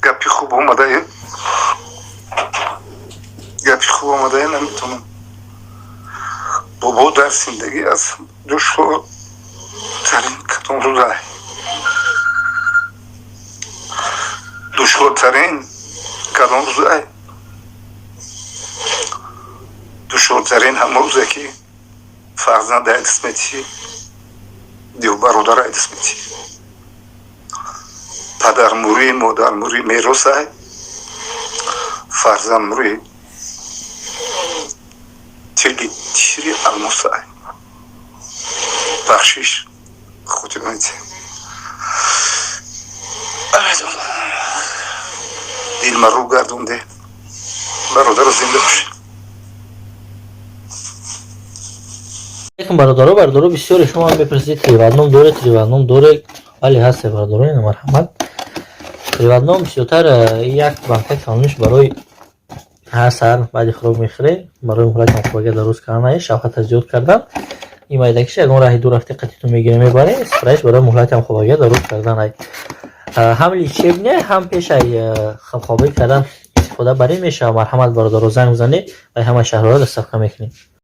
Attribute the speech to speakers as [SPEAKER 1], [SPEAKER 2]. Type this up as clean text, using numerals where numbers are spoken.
[SPEAKER 1] گپی خوب اومده نمیتونم. بابا در زندگی از دشوارترین کدام روزه دشوارترین هم روزه که فرزند دست میتی دیو برادر دست میتی پدر موری مادر موری میروسه فرزند موری تیری الموسه بخشش خودی میتی دل من رو گردونده برادر زنده باشه.
[SPEAKER 2] برادرو بسیار شما هم بپرسید تریوانوم دوره ولی هست برادرو این مرحمت تریوانوم بسیارتر یک بانک کاملش برای هر سر بعد خروج میخره برای مهلت مخواگه درست کردن شفاعت زیاد کردن این مایدکش اون راه دو رفته قطعی تو میگیره میبره اسپرایش برای مهلت مخواگه درست کردن هم لیچیب نه هم پیش خوابی کردن استفاده برای میشه مرحمت برادرو زنگ بزنید و همه شهرها دستفکه میکنید.